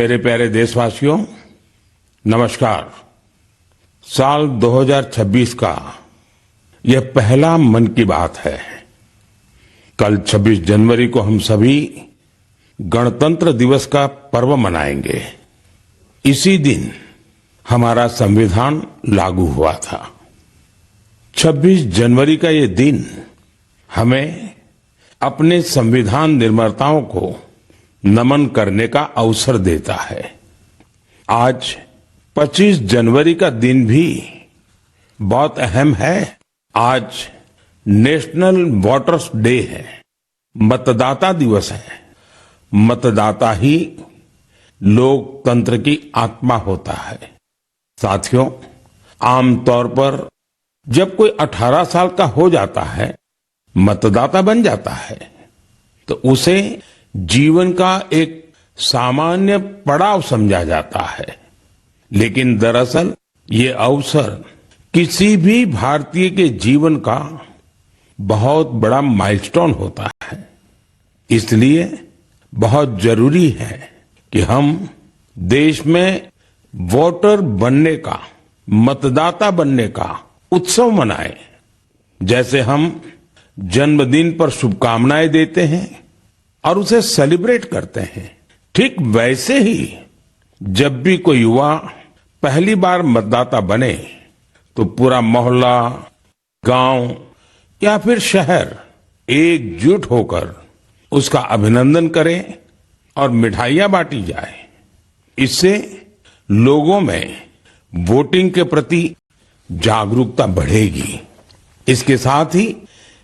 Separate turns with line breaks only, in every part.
मेरे प्यारे देशवासियों, नमस्कार। साल 2026 का यह पहला मन की बात है। कल 26 जनवरी को हम सभी गणतंत्र दिवस का पर्व मनाएंगे। इसी दिन हमारा संविधान लागू हुआ था। 26 जनवरी का ये दिन हमें अपने संविधान निर्माताओं को नमन करने का अवसर देता है। आज 25 जनवरी का दिन भी बहुत अहम है। आज नेशनल वोटर्स डे है, मतदाता दिवस है। मतदाता ही लोकतंत्र की आत्मा होता है। साथियों, आमतौर पर जब कोई 18 साल का हो जाता है, मतदाता बन जाता है, तो उसे जीवन का एक सामान्य पड़ाव समझा जाता है। लेकिन दरअसल ये अवसर किसी भी भारतीय के जीवन का बहुत बड़ा माइलस्टोन होता है। इसलिए बहुत जरूरी है कि हम देश में वोटर बनने का, मतदाता बनने का उत्सव मनाएं। जैसे हम जन्मदिन पर शुभकामनाएं देते हैं और उसे सेलिब्रेट करते हैं, ठीक वैसे ही जब भी कोई युवा पहली बार मतदाता बने तो पूरा मोहल्ला, गांव या फिर शहर एकजुट होकर उसका अभिनंदन करें और मिठाइयां बांटी जाए। इससे लोगों में वोटिंग के प्रति जागरूकता बढ़ेगी। इसके साथ ही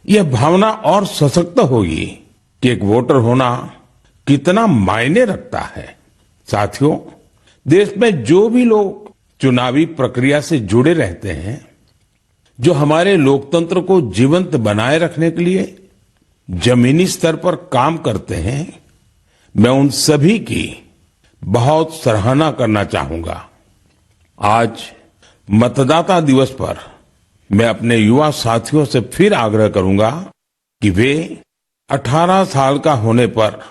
यह भावना और सशक्त होगी कि एक वोटर होना कितना मायने रखता है। साथियों, देश में जो भी लोग चुनावी प्रक्रिया से जुड़े रहते हैं, जो हमारे लोकतंत्र को जीवंत बनाए रखने के लिए जमीनी स्तर पर काम करते हैं, मैं उन सभी की बहुत सराहना करना चाहूंगा। आज मतदाता दिवस पर मैं अपने युवा साथियों से फिर आग्रह करूंगा कि वे 18 साल का होने पर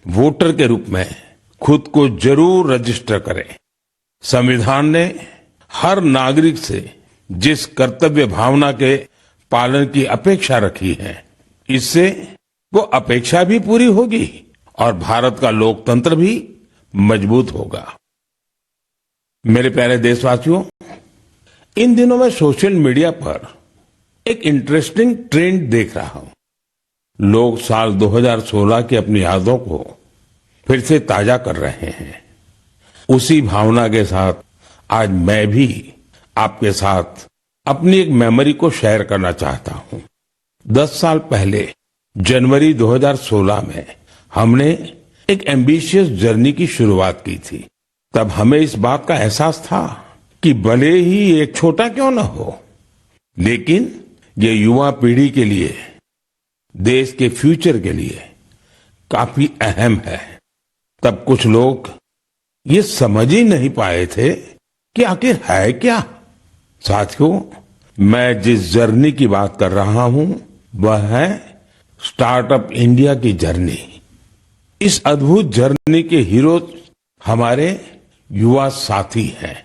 वोटर के रूप में खुद को जरूर रजिस्टर करें। संविधान ने हर नागरिक से जिस कर्तव्य भावना के पालन की अपेक्षा रखी है, इससे वो अपेक्षा भी पूरी होगी और भारत का लोकतंत्र भी मजबूत होगा। मेरे प्यारे देशवासियों, इन दिनों मैं सोशल मीडिया पर एक इंटरेस्टिंग ट्रेंड देख रहा हूं। लोग साल 2016 की अपनी यादों को फिर से ताजा कर रहे हैं। उसी भावना के साथ आज मैं भी आपके साथ अपनी एक मेमोरी को शेयर करना चाहता हूं। 10 साल पहले जनवरी 2016 में हमने एक एम्बिशियस जर्नी की शुरुआत की थी। तब हमें इस बात का एहसास था कि भले ही एक छोटा क्यों न हो, लेकिन ये युवा पीढ़ी के लिए, देश के फ्यूचर के लिए काफी अहम है। तब कुछ लोग ये समझ ही नहीं पाए थे कि आखिर है क्या। साथियों, मैं जिस जर्नी की बात कर रहा हूं वह है स्टार्टअप इंडिया की जर्नी। इस अद्भुत जर्नी के हीरो हमारे युवा साथी हैं।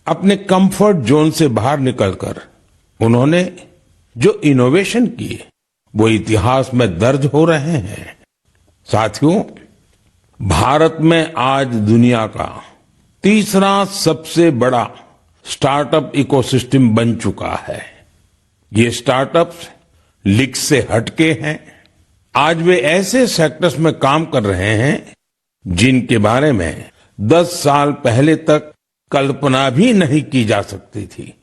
अपने कंफर्ट जोन से बाहर निकलकर उन्होंने जो इनोवेशन किए वो इतिहास में दर्ज हो रहे हैं। साथियों, भारत में आज दुनिया का तीसरा सबसे बड़ा स्टार्टअप इकोसिस्टम बन चुका है। ये स्टार्टअप्स लीग से हटके हैं। आज वे ऐसे सेक्टर्स में काम कर रहे हैं जिनके बारे में 10 साल पहले तक कल्पना भी नहीं की जा सकती थी।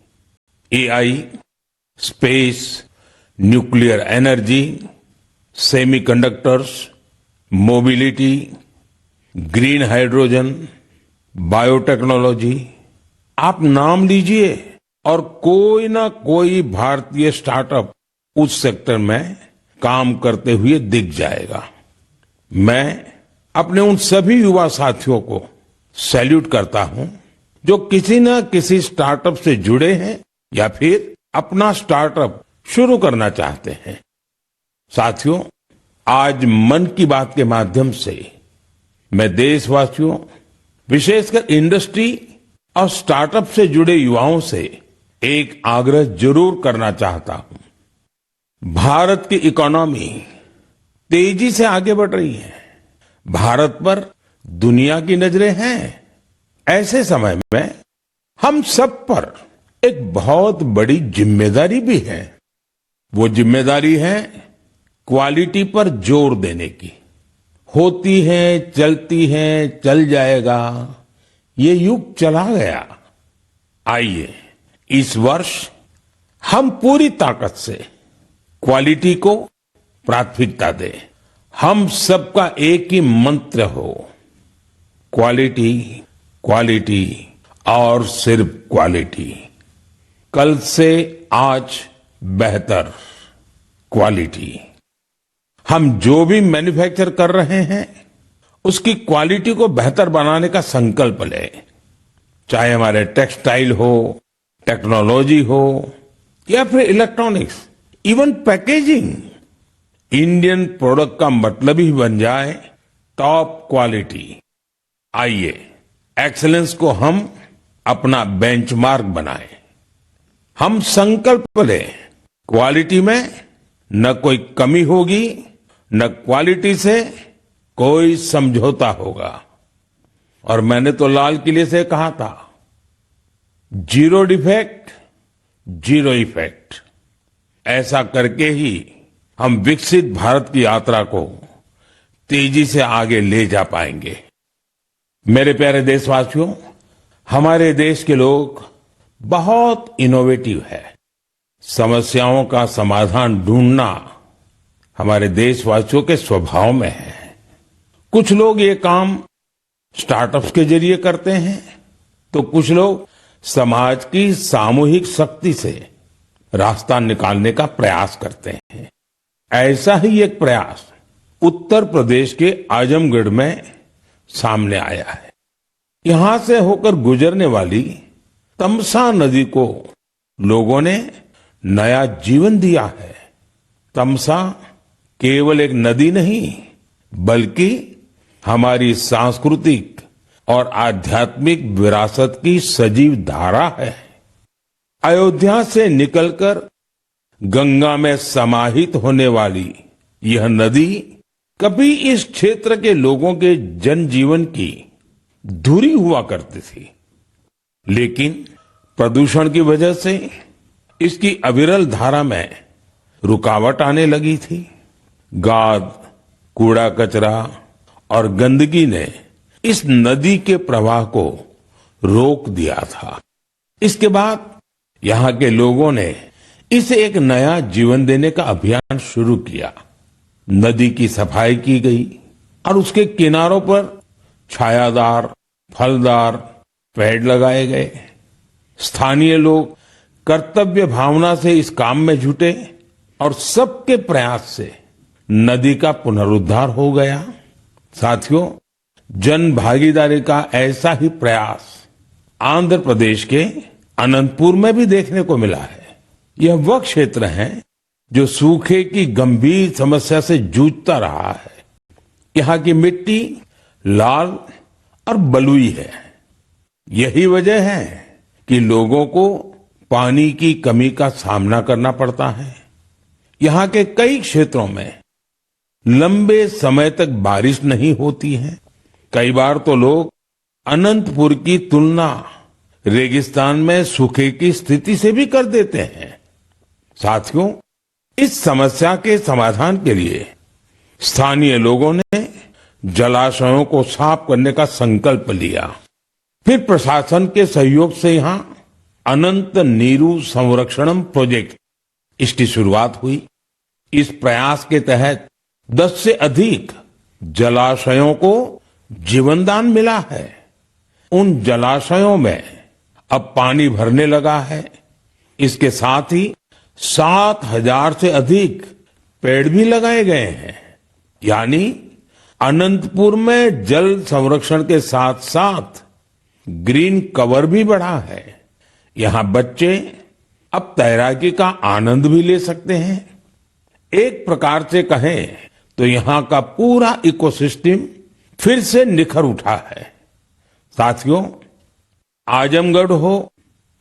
AI, space, nuclear energy, semiconductors, mobility, green hydrogen, biotechnology, आप नाम लीजिए और कोई ना कोई भारतीय स्टार्टअप उस सेक्टर में काम करते हुए दिख जाएगा। मैं अपने उन सभी युवा साथियों को सैल्यूट करता हूं जो किसी न किसी स्टार्टअप से जुड़े हैं या फिर अपना स्टार्टअप शुरू करना चाहते हैं। साथियों, आज मन की बात के माध्यम से मैं देशवासियों विशेषकर इंडस्ट्री और स्टार्टअप से जुड़े युवाओं से एक आग्रह जरूर करना चाहता हूं। भारत की इकोनॉमी तेजी से आगे बढ़ रही है। भारत पर दुनिया की नजरें हैं। ऐसे समय में हम सब पर एक बहुत बड़ी जिम्मेदारी भी है। वो जिम्मेदारी है क्वालिटी पर जोर देने की। होती है, चलती है, चल जाएगा, ये युग चला गया। आइए इस वर्ष हम पूरी ताकत से क्वालिटी को प्राथमिकता दें। हम सबका एक ही मंत्र हो, क्वालिटी, क्वालिटी और सिर्फ क्वालिटी। कल से आज बेहतर क्वालिटी। हम जो भी मैन्युफैक्चर कर रहे हैं उसकी क्वालिटी को बेहतर बनाने का संकल्प लें। चाहे हमारे टेक्सटाइल हो, टेक्नोलॉजी हो या फिर electronics, even packaging. Indian product का मतलब ही बन जाए टॉप क्वालिटी। आइए एक्सीलेंस को हम अपना बेंचमार्क बनाएं। हम संकल्प लें, क्वालिटी में न कोई कमी होगी, न क्वालिटी से कोई समझौता होगा। और मैंने तो लाल किले से कहा था, जीरो डिफेक्ट, जीरो इफेक्ट। ऐसा करके ही हम विकसित भारत की यात्रा को तेजी से आगे ले जा पाएंगे। मेरे प्यारे देशवासियों, हमारे देश के लोग बहुत इनोवेटिव है। समस्याओं का समाधान ढूंढना हमारे देशवासियों के स्वभाव में है। कुछ लोग ये काम स्टार्टअप्स के जरिए करते हैं, तो कुछ लोग समाज की सामूहिक शक्ति से रास्ता निकालने का प्रयास करते हैं। ऐसा ही एक प्रयास उत्तर प्रदेश के आजमगढ़ में सामने आया है। यहां से होकर गुजरने वाली तमसा नदी को लोगों ने नया जीवन दिया है। तमसा केवल एक नदी नहीं, बल्कि हमारी सांस्कृतिक और आध्यात्मिक विरासत की सजीव धारा है। अयोध्या से निकलकर गंगा में समाहित होने वाली यह नदी कभी इस क्षेत्र के लोगों के जनजीवन की धुरी हुआ करती थी, लेकिन प्रदूषण की वजह से इसकी अविरल धारा में रुकावट आने लगी थी। गाद, कूड़ा कचरा और गंदगी ने इस नदी के प्रवाह को रोक दिया था। इसके बाद यहाँ के लोगों ने इसे एक नया जीवन देने का अभियान शुरू किया। नदी की सफाई की गई और उसके किनारों पर छायादार, फलदार पेड़ लगाए गए। स्थानीय लोग कर्तव्य भावना से इस काम में जुटे और सबके प्रयास से नदी का पुनरुद्धार हो गया। साथियों, जन भागीदारी का ऐसा ही प्रयास आंध्र प्रदेश के अनंतपुर में भी देखने को मिला है। यह वह क्षेत्र है जो सूखे की गंभीर समस्या से जूझता रहा है। यहाँ की मिट्टी लाल और बलुई है। यही वजह है कि लोगों को पानी की कमी का सामना करना पड़ता है। यहाँ के कई क्षेत्रों में लंबे समय तक बारिश नहीं होती है। कई बार तो लोग अनंतपुर की तुलना रेगिस्तान में सूखे की स्थिति से भी कर देते हैं। साथियों, इस समस्या के समाधान के लिए स्थानीय लोगों ने जलाशयों को साफ करने का संकल्प लिया। फिर प्रशासन के सहयोग से यहाँ अनंत नीरू संरक्षणम प्रोजेक्ट, इसकी शुरुआत हुई। इस प्रयास के तहत 10 से अधिक जलाशयों को जीवनदान मिला है। उन जलाशयों में अब पानी भरने लगा है। इसके साथ ही 7,000 से अधिक पेड़ भी लगाए गए हैं। यानी अनंतपुर में जल संरक्षण के साथ साथ ग्रीन कवर भी बढ़ा है। यहाँ बच्चे अब तैराकी का आनंद भी ले सकते हैं। एक प्रकार से कहें तो यहाँ का पूरा इकोसिस्टम फिर से निखर उठा है। साथियों, आजमगढ़ हो,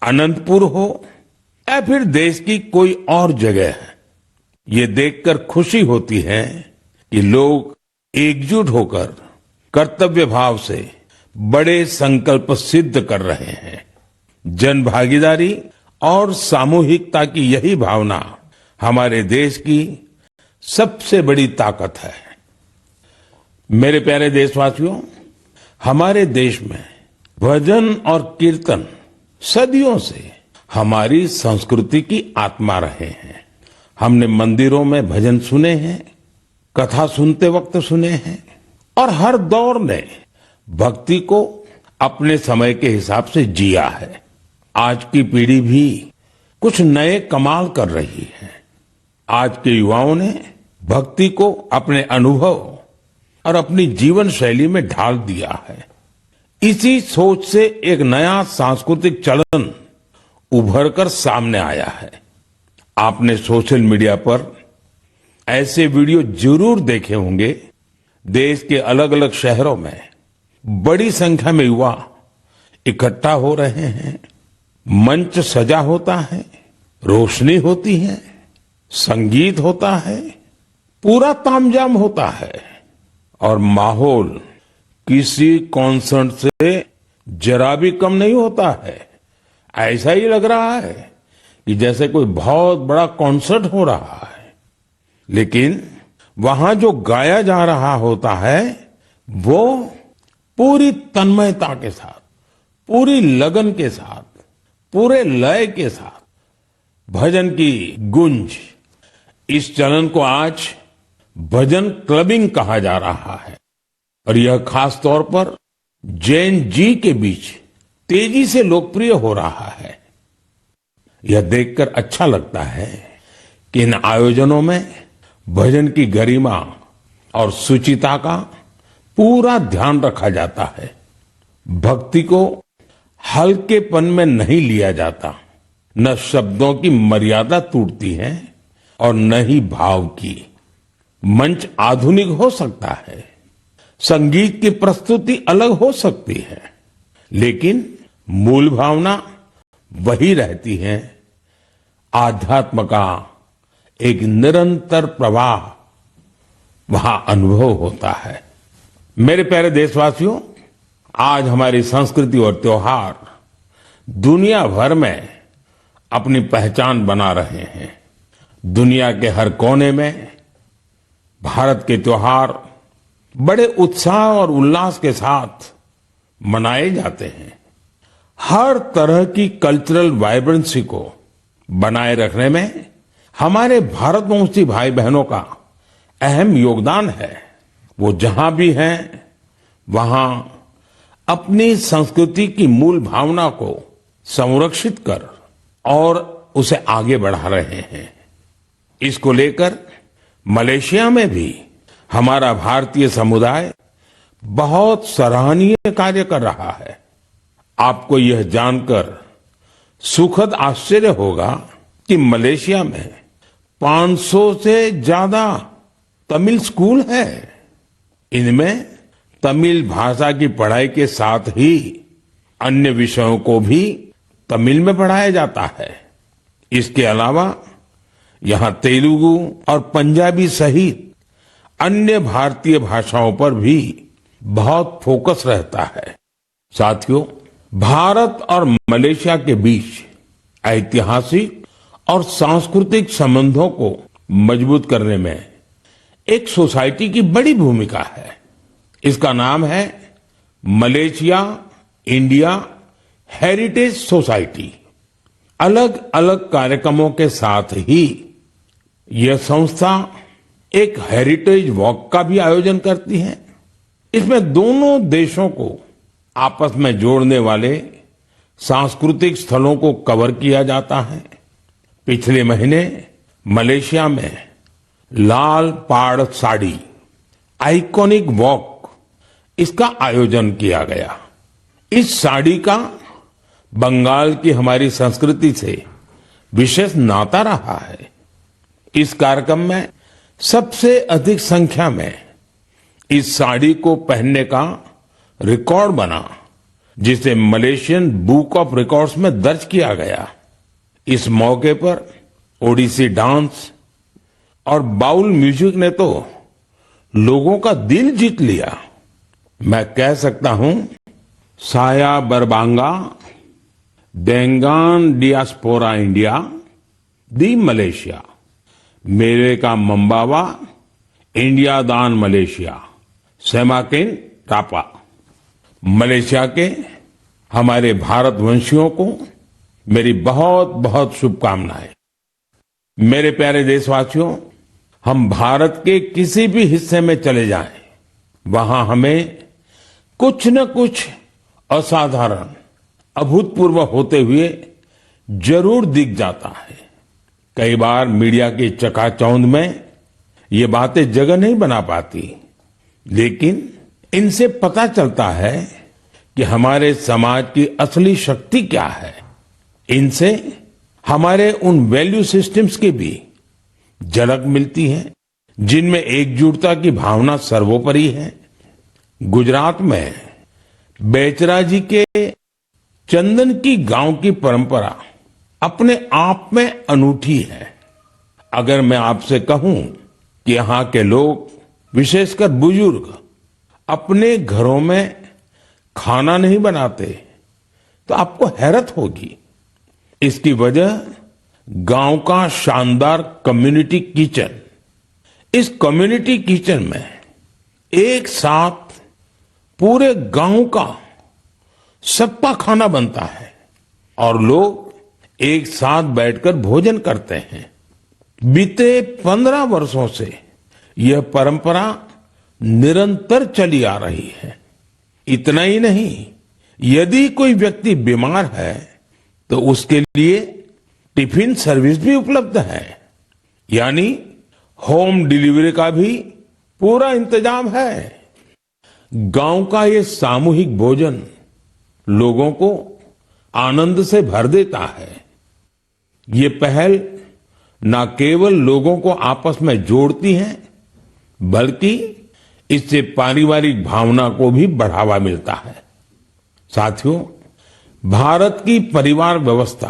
अनंतपुर हो या फिर देश की कोई और जगह, ये देखकर खुशी होती है कि लोग एकजुट होकर कर्तव्य भाव से बड़े संकल्प सिद्ध कर रहे हैं। जन भागीदारी और सामूहिकता की यही भावना हमारे देश की सबसे बड़ी ताकत है। मेरे प्यारे देशवासियों, हमारे देश में भजन और कीर्तन सदियों से हमारी संस्कृति की आत्मा रहे हैं। हमने मंदिरों में भजन सुने हैं, कथा सुनते वक्त सुने हैं और हर दौर ने भक्ति को अपने समय के हिसाब से जिया है। आज की पीढ़ी भी कुछ नए कमाल कर रही है। आज के युवाओं ने भक्ति को अपने अनुभव और अपनी जीवन शैली में ढाल दिया है। इसी सोच से एक नया सांस्कृतिक चलन उभर कर सामने आया है। आपने सोशल मीडिया पर ऐसे वीडियो जरूर देखे होंगे। देश के अलग अलग शहरों में बड़ी संख्या में युवा इकट्ठा हो रहे हैं। मंच सजा होता है, रोशनी होती है, संगीत होता है, पूरा तामझाम होता है और माहौल किसी कॉन्सर्ट से जरा भी कम नहीं होता है। ऐसा ही लग रहा है कि जैसे कोई बहुत बड़ा कॉन्सर्ट हो रहा है। लेकिन वहां जो गाया जा रहा होता है वो पूरी तन्मयता के साथ, पूरी लगन के साथ, पूरे लय के साथ, भजन की गूंज। इस चलन को आज भजन क्लबिंग कहा जा रहा है और यह खास तौर पर जैन जी के बीच तेजी से लोकप्रिय हो रहा है। यह देखकर अच्छा लगता है कि इन आयोजनों में भजन की गरिमा और सुचिता का पूरा ध्यान रखा जाता है। भक्ति को हल्केपन में नहीं लिया जाता। न शब्दों की मर्यादा टूटती है और न ही भाव की। मंच आधुनिक हो सकता है, संगीत की प्रस्तुति अलग हो सकती है, लेकिन मूल भावना वही रहती है। आध्यात्म का एक निरंतर प्रवाह वहां अनुभव होता है। मेरे प्यारे देशवासियों, आज हमारी संस्कृति और त्योहार दुनिया भर में अपनी पहचान बना रहे हैं। दुनिया के हर कोने में भारत के त्योहार बड़े उत्साह और उल्लास के साथ मनाए जाते हैं। हर तरह की कल्चरल वाइब्रेंसी को बनाए रखने में हमारे भारतवंशी भाई बहनों का अहम योगदान है। वो जहां भी हैं वहां अपनी संस्कृति की मूल भावना को संरक्षित कर और उसे आगे बढ़ा रहे हैं। इसको लेकर मलेशिया में भी हमारा भारतीय समुदाय बहुत सराहनीय कार्य कर रहा है। आपको यह जानकर सुखद आश्चर्य होगा कि मलेशिया में 500 से ज्यादा तमिल स्कूल है। इनमें तमिल भाषा की पढ़ाई के साथ ही अन्य विषयों को भी तमिल में पढ़ाया जाता है। इसके अलावा यहाँ तेलुगु और पंजाबी सहित अन्य भारतीय भाषाओं पर भी बहुत फोकस रहता है। साथियों, भारत और मलेशिया के बीच ऐतिहासिक और सांस्कृतिक संबंधों को मजबूत करने में एक सोसाइटी की बड़ी भूमिका है। इसका नाम है मलेशिया इंडिया हेरिटेज सोसाइटी। अलग अलग कार्यक्रमों के साथ ही यह संस्था एक हेरिटेज वॉक का भी आयोजन करती है। इसमें दोनों देशों को आपस में जोड़ने वाले सांस्कृतिक स्थलों को कवर किया जाता है। पिछले महीने मलेशिया में लाल पाड़ साड़ी आइकॉनिक वॉक, इसका आयोजन किया गया। इस साड़ी का बंगाल की हमारी संस्कृति से विशेष नाता रहा है। इस कार्यक्रम में सबसे अधिक संख्या में इस साड़ी को पहनने का रिकॉर्ड बना। जिसे मलेशियन बुक ऑफ रिकॉर्ड्स में दर्ज किया गया। इस मौके पर ओडिसी डांस और बाउल म्यूजिक ने तो लोगों का दिल जीत लिया। मैं कह सकता हूं, साया बरबांगा देंगान डियास्पोरा इंडिया दी मलेशिया, मेरे का मंबावा इंडिया दान मलेशिया, सेमाकिन टापा। मलेशिया के हमारे भारतवंशियों को मेरी बहुत बहुत शुभकामनाएं। मेरे प्यारे देशवासियों, हम भारत के किसी भी हिस्से में चले जाएं, वहां हमें कुछ न कुछ असाधारण, अभूतपूर्व होते हुए जरूर दिख जाता है। कई बार मीडिया की चकाचौंध में ये बातें जगह नहीं बना पाती, लेकिन इनसे पता चलता है कि हमारे समाज की असली शक्ति क्या है। इनसे हमारे उन वैल्यू सिस्टम्स की भी झलक मिलती है जिनमें एकजुटता की भावना सर्वोपरि है। गुजरात में बेचरा जी के चंदन की गांव की परंपरा अपने आप में अनूठी है। अगर मैं आपसे कहूं कि यहाँ के लोग, विशेषकर बुजुर्ग, अपने घरों में खाना नहीं बनाते तो आपको हैरत होगी। इसकी वजह गांव का शानदार कम्युनिटी किचन। इस कम्युनिटी किचन में एक साथ पूरे गांव का सबका खाना बनता है और लोग एक साथ बैठकर भोजन करते हैं। बीते 15 वर्षों से यह परंपरा निरंतर चली आ रही है। इतना ही नहीं, यदि कोई व्यक्ति बीमार है तो उसके लिए टिफिन सर्विस भी उपलब्ध है, यानी होम डिलीवरी का भी पूरा इंतजाम है। गांव का ये सामूहिक भोजन लोगों को आनंद से भर देता है। ये पहल न केवल लोगों को आपस में जोड़ती है, बल्कि इससे पारिवारिक भावना को भी बढ़ावा मिलता है। साथियों, भारत की परिवार व्यवस्था,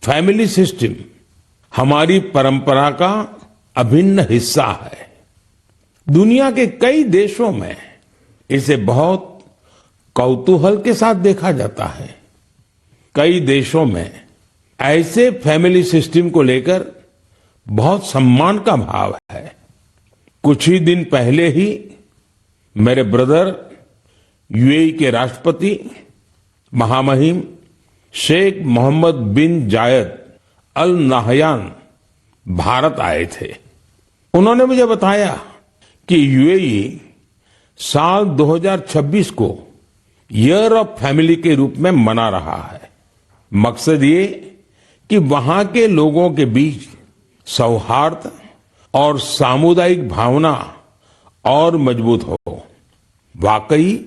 फैमिली सिस्टम हमारी परंपरा का अभिन्न हिस्सा है। दुनिया के कई देशों में इसे बहुत कौतूहल के साथ देखा जाता है। कई देशों में ऐसे फैमिली सिस्टम को लेकर बहुत सम्मान का भाव है। कुछ ही दिन पहले ही मेरे ब्रदर यूएई के राष्ट्रपति महामहिम शेख मोहम्मद बिन जायद अल नाहयान भारत आए थे। उन्होंने मुझे बताया कि यूएई साल 2026 को ईयर ऑफ फैमिली के रूप में मना रहा है। मकसद ये कि वहां के लोगों के बीच सौहार्द और सामुदायिक भावना और मजबूत हो। वाकई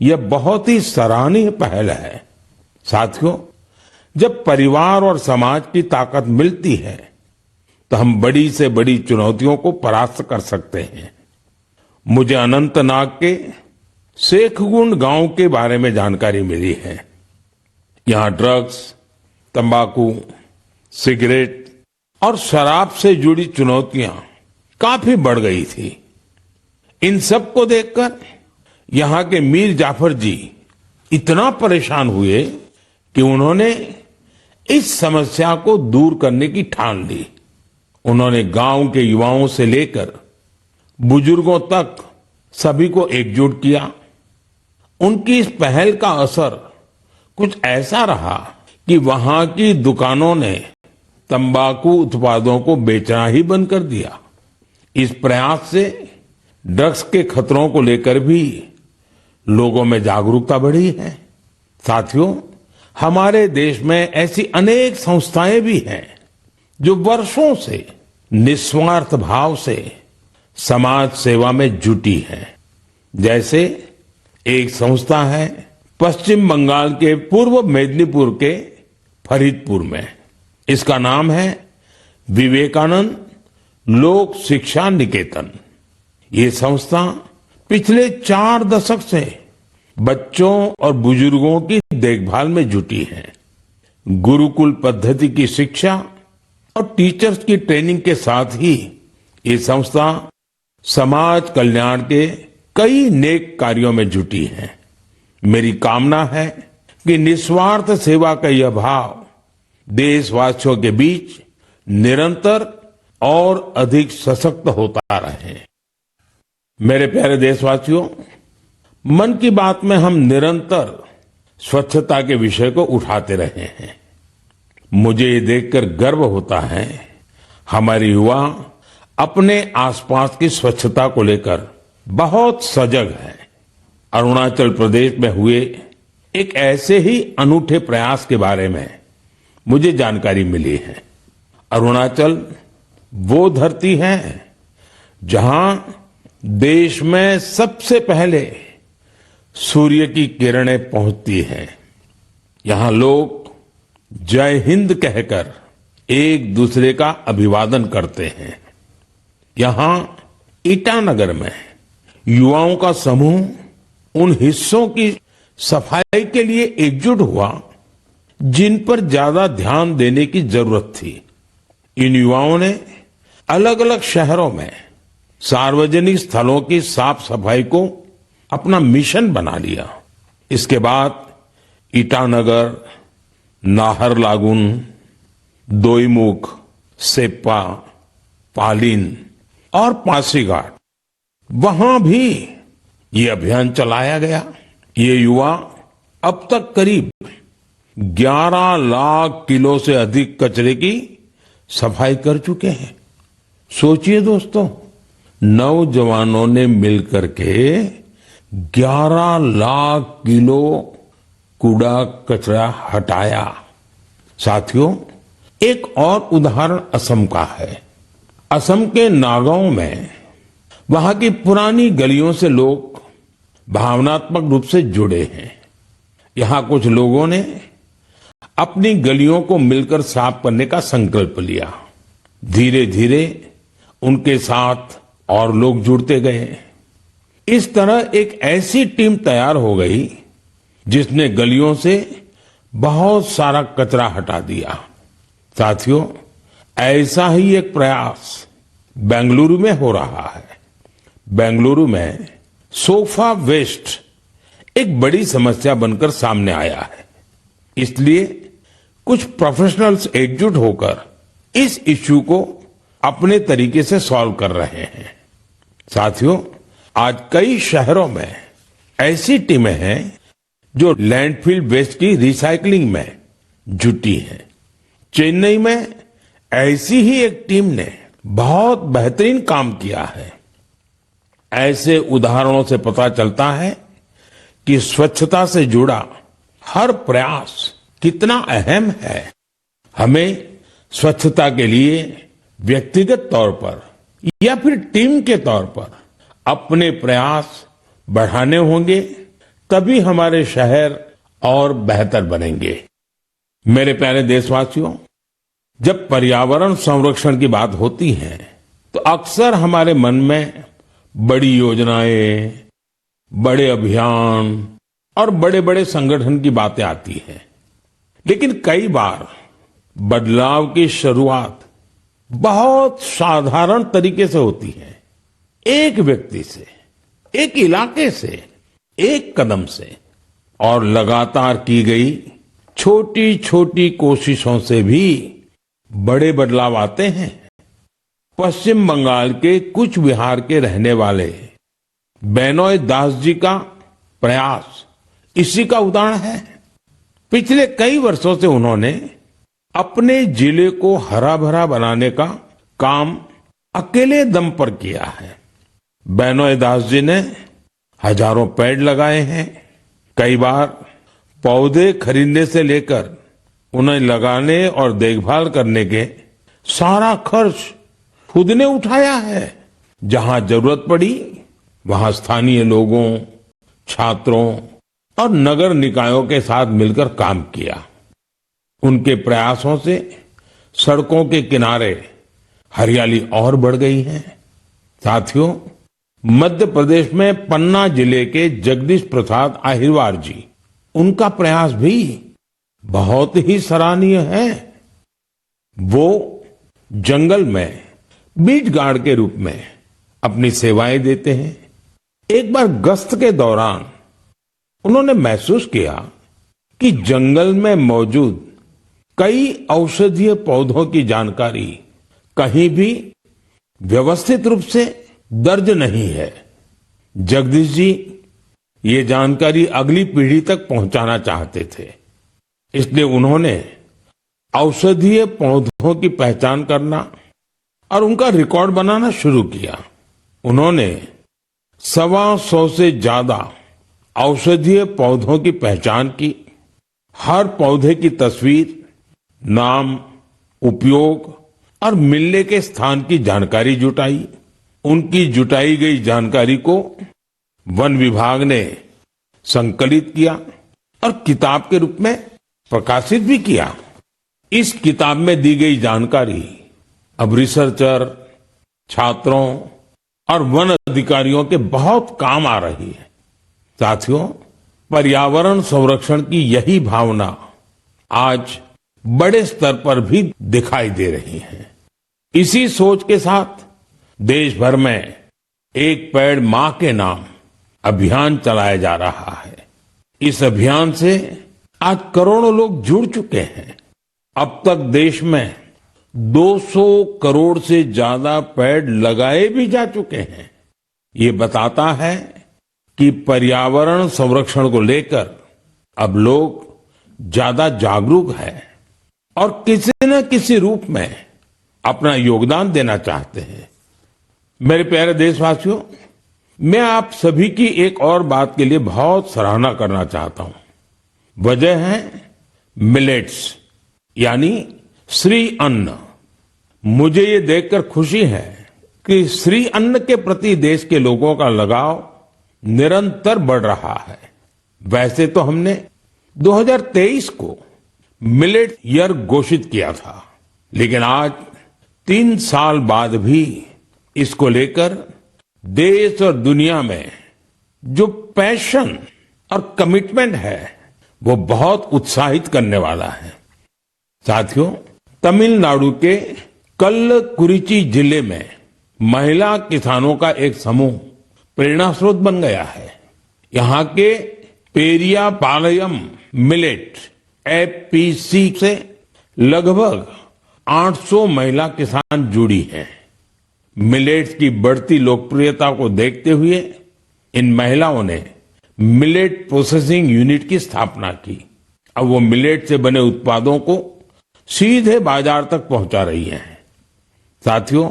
यह बहुत ही सराहनीय पहल है। साथियों, जब परिवार और समाज की ताकत मिलती है तो हम बड़ी से बड़ी चुनौतियों को परास्त कर सकते हैं। मुझे अनंतनाग के शेखगुंड गांव के बारे में जानकारी मिली है। यहाँ ड्रग्स, तंबाकू, सिगरेट और शराब से जुड़ी चुनौतियां काफी बढ़ गई थी। इन सब को देखकर यहाँ के मीर जाफर जी इतना परेशान हुए कि उन्होंने इस समस्या को दूर करने की ठान ली। उन्होंने गांव के युवाओं से लेकर बुजुर्गों तक सभी को एकजुट किया। उनकी इस पहल का असर कुछ ऐसा रहा कि वहां की दुकानों ने तंबाकू उत्पादों को बेचना ही बंद कर दिया। इस प्रयास से ड्रग्स के खतरों को लेकर भी लोगों में जागरूकता बढ़ी है। साथियों, हमारे देश में ऐसी अनेक संस्थाएं भी हैं जो वर्षों से निस्वार्थ भाव से समाज सेवा में जुटी हैं। जैसे एक संस्था है पश्चिम बंगाल के पूर्व मेदिनीपुर के फरीदपुर में। इसका नाम है विवेकानंद लोक शिक्षा निकेतन। ये संस्था पिछले 4 दशक से बच्चों और बुजुर्गों की देखभाल में जुटी है। गुरुकुल पद्धति की शिक्षा और टीचर्स की ट्रेनिंग के साथ ही ये संस्था समाज कल्याण के कई नेक कार्यों में जुटी है। मेरी कामना है कि निस्वार्थ सेवा का यह भाव देशवासियों के बीच निरंतर और अधिक सशक्त होता रहे। मेरे प्यारे देशवासियों, मन की बात में हम निरंतर स्वच्छता के विषय को उठाते रहे हैं। मुझे ये देखकर गर्व होता है हमारे युवा अपने आसपास की स्वच्छता को लेकर बहुत सजग है। अरुणाचल प्रदेश में हुए एक ऐसे ही अनूठे प्रयास के बारे में मुझे जानकारी मिली है। अरुणाचल वो धरती है जहां देश में सबसे पहले सूर्य की किरणें पहुंचती हैं। यहां लोग जय हिंद कहकर एक दूसरे का अभिवादन करते हैं। यहां ईटानगर में युवाओं का समूह उन हिस्सों की सफाई के लिए एकजुट हुआ जिन पर ज्यादा ध्यान देने की जरूरत थी। इन युवाओं ने अलग अलग शहरों में सार्वजनिक स्थलों की साफ सफाई को अपना मिशन बना लिया। इसके बाद ईटानगर, नाहरलागुन, दोईमुख, सेप्पा, पालिन और पासीघाट, वहां भी ये अभियान चलाया गया। ये युवा अब तक करीब 11 लाख किलो से अधिक कचरे की सफाई कर चुके हैं। सोचिए दोस्तों, नौजवानों ने मिलकर के 11 लाख किलो कूड़ा कचरा हटाया। साथियों, एक और उदाहरण असम का है। असम के नागांव में वहां की पुरानी गलियों से लोग भावनात्मक रूप से जुड़े हैं। यहां कुछ लोगों ने अपनी गलियों को मिलकर साफ करने का संकल्प लिया। धीरे धीरे उनके साथ और लोग जुड़ते गए। इस तरह एक ऐसी टीम तैयार हो गई जिसने गलियों से बहुत सारा कचरा हटा दिया। साथियों, ऐसा ही एक प्रयास बेंगलुरु में हो रहा है। बेंगलुरु में सोफा वेस्ट एक बड़ी समस्या बनकर सामने आया है। इसलिए कुछ प्रोफेशनल्स एकजुट होकर इस इश्यू को अपने तरीके से सॉल्व कर रहे हैं। साथियों, आज कई शहरों में ऐसी टीमें हैं जो लैंडफिल वेस्ट की रिसाइकलिंग में जुटी हैं। चेन्नई में ऐसी ही एक टीम ने बहुत बेहतरीन काम किया है। ऐसे उदाहरणों से पता चलता है कि स्वच्छता से जुड़ा हर प्रयास कितना अहम है। हमें स्वच्छता के लिए व्यक्तिगत तौर पर या फिर टीम के तौर पर अपने प्रयास बढ़ाने होंगे, तभी हमारे शहर और बेहतर बनेंगे। मेरे प्यारे देशवासियों, जब पर्यावरण संरक्षण की बात होती है तो अक्सर हमारे मन में बड़ी योजनाएं, बड़े अभियान और बड़े बड़े संगठन की बातें आती हैं। लेकिन कई बार बदलाव की शुरुआत बहुत साधारण तरीके से होती है। एक व्यक्ति से, एक इलाके से, एक कदम से, और लगातार की गई छोटी छोटी कोशिशों से भी बड़े बदलाव आते हैं। पश्चिम बंगाल के कुछ बिहार के रहने वाले बेनोय दास जी का प्रयास इसी का उदाहरण है। पिछले कई वर्षों से उन्होंने अपने जिले को हरा भरा बनाने का काम अकेले दम पर किया है। बेनोय दास जी ने हजारों पेड़ लगाए हैं। कई बार पौधे खरीदने से लेकर उन्हें लगाने और देखभाल करने के सारा खर्च खुद ने उठाया है। जहां जरूरत पड़ी वहां स्थानीय लोगों, छात्रों और नगर निकायों के साथ मिलकर काम किया। उनके प्रयासों से सड़कों के किनारे हरियाली और बढ़ गई है। साथियों, मध्य प्रदेश में पन्ना जिले के जगदीश प्रसाद आहिरवार जी, उनका प्रयास भी बहुत ही सराहनीय है। वो जंगल में बीट गार्ड के रूप में अपनी सेवाएं देते हैं। एक बार गश्त के दौरान उन्होंने महसूस किया कि जंगल में मौजूद कई औषधीय पौधों की जानकारी कहीं भी व्यवस्थित रूप से दर्ज नहीं है। जगदीश जी ये जानकारी अगली पीढ़ी तक पहुंचाना चाहते थे, इसलिए उन्होंने औषधीय पौधों की पहचान करना और उनका रिकॉर्ड बनाना शुरू किया। उन्होंने 125 से ज्यादा औषधीय पौधों की पहचान की। हर पौधे की तस्वीर, नाम, उपयोग और मिलने के स्थान की जानकारी जुटाई। उनकी जुटाई गई जानकारी को वन विभाग ने संकलित किया और किताब के रूप में प्रकाशित भी किया। इस किताब में दी गई जानकारी अब रिसर्चर, छात्रों और वन अधिकारियों के बहुत काम आ रही है। साथियों, पर्यावरण संरक्षण की यही भावना आज बड़े स्तर पर भी दिखाई दे रही है। इसी सोच के साथ देश भर में एक पेड़ मां के नाम अभियान चलाया जा रहा है। इस अभियान से आज करोड़ों लोग जुड़ चुके हैं। अब तक देश में 200 करोड़ से ज्यादा पेड़ लगाए भी जा चुके हैं। ये बताता है कि पर्यावरण संरक्षण को लेकर अब लोग ज्यादा जागरूक हैं और किसी न किसी रूप में अपना योगदान देना चाहते हैं। मेरे प्यारे देशवासियों, मैं आप सभी की एक और बात के लिए बहुत सराहना करना चाहता हूं। वजह है मिलेट्स, यानी श्री अन्न। मुझे ये देखकर खुशी है कि श्री अन्न के प्रति देश के लोगों का लगाव निरंतर बढ़ रहा है। वैसे तो हमने 2023 को मिलेट ईयर घोषित किया था, लेकिन आज 3 साल बाद भी इसको लेकर देश और दुनिया में जो पैशन और कमिटमेंट है वो बहुत उत्साहित करने वाला है। साथियों, तमिलनाडु के कल्लकुरिची जिले में महिला किसानों का एक समूह प्रेरणा स्रोत बन गया है। यहाँ के पेरिया पालयम मिलेट एपीसी से लगभग 800 महिला किसान जुड़ी हैं। मिलेट्स की बढ़ती लोकप्रियता को देखते हुए इन महिलाओं ने मिलेट प्रोसेसिंग यूनिट की स्थापना की। अब वो मिलेट से बने उत्पादों को सीधे बाजार तक पहुंचा रही हैं। साथियों,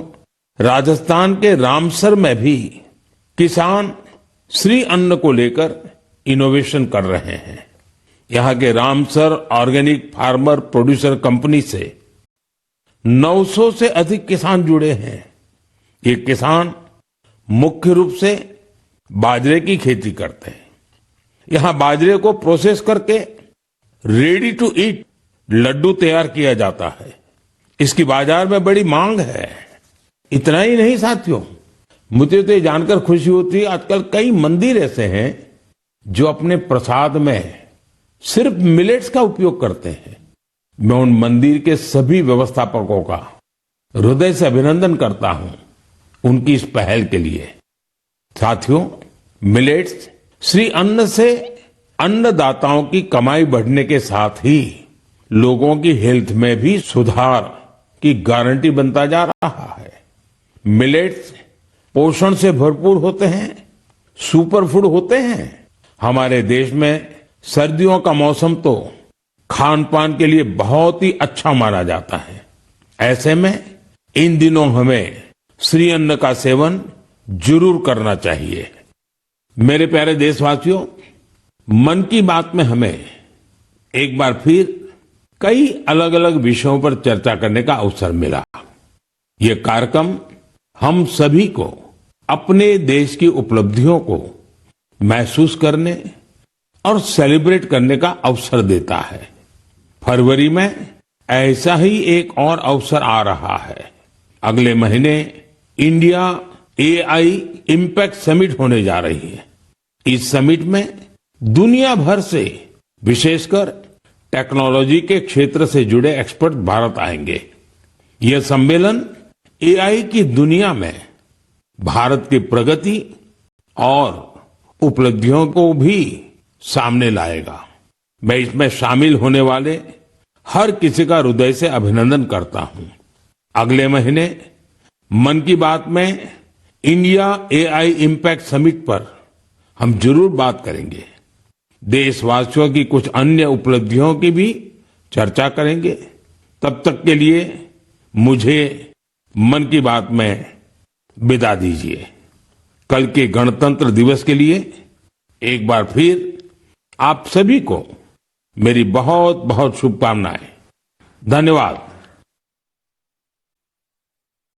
राजस्थान के रामसर में भी किसान श्री अन्न को लेकर इनोवेशन कर रहे हैं। यहाँ के Ramsar organic farmer producer company से 900 से अधिक किसान जुड़े हैं। ये किसान मुख्य रूप से बाजरे की खेती करते हैं। यहाँ बाजरे को प्रोसेस करके रेडी टू ईट लड्डू तैयार किया जाता है। इसकी बाजार में बड़ी मांग है। इतना ही नहीं साथियों, मुझे तो ये जानकर खुशी होती है आजकल कई मंदिर ऐसे हैं जो अपने प्रसाद में सिर्फ मिलेट्स का उपयोग करते हैं। मैं उन मंदिर के सभी व्यवस्थापकों का हृदय से अभिनंदन करता हूं उनकी इस पहल के लिए। साथियों, मिलेट्स श्री अन्न से अन्नदाताओं की कमाई बढ़ने के साथ ही लोगों की हेल्थ में भी सुधार की गारंटी बनता जा रहा है। मिलेट्स पोषण से भरपूर होते हैं, सुपर फूड होते हैं। हमारे देश में सर्दियों का मौसम तो खान पान के लिए बहुत ही अच्छा माना जाता है। ऐसे में इन दिनों हमें श्री अन्न का सेवन जरूर करना चाहिए। मेरे प्यारे देशवासियों, मन की बात में हमें एक बार फिर कई अलग अलग विषयों पर चर्चा करने का अवसर मिला। ये कार्यक्रम हम सभी को अपने देश की उपलब्धियों को महसूस करने और सेलिब्रेट करने का अवसर देता है। फरवरी में ऐसा ही एक और अवसर आ रहा है। अगले महीने इंडिया एआई इम्पैक्ट समिट होने जा रही है। इस समिट में दुनिया भर से, विशेषकर टेक्नोलॉजी के क्षेत्र से जुड़े एक्सपर्ट भारत आएंगे। यह सम्मेलन एआई की दुनिया में भारत की प्रगति और उपलब्धियों को भी सामने लाएगा। मैं इसमें शामिल होने वाले हर किसी का हृदय से अभिनंदन करता हूं। अगले महीने मन की बात में इंडिया एआई इम्पैक्ट समिट पर हम जरूर बात करेंगे। देशवासियों की कुछ अन्य उपलब्धियों की भी चर्चा करेंगे। तब तक के लिए मुझे मन की बात में विदा दीजिए। कल के गणतंत्र दिवस के लिए एक बार फिर आप सभी को मेरी बहुत बहुत शुभकामनाएं। धन्यवाद।